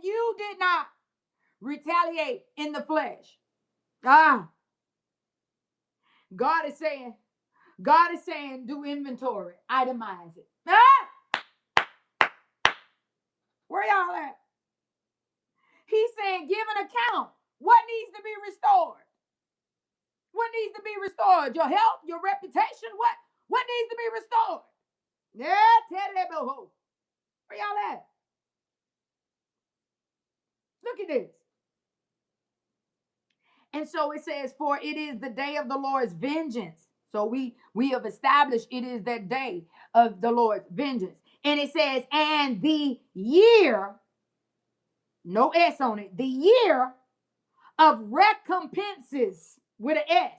You did not retaliate in the flesh. Ah, God is saying, do inventory, itemize it. Ah, where y'all at? He's saying, give an account. What needs to be restored? What needs to be restored? Your health, your reputation, what needs to be restored? Yeah, tell that boho. Where y'all at? Look at this. And so it says, for it is the day of the Lord's vengeance. So we have established it is that day of the Lord's vengeance. And it says, and the year, no S on it, the year of recompenses with an S.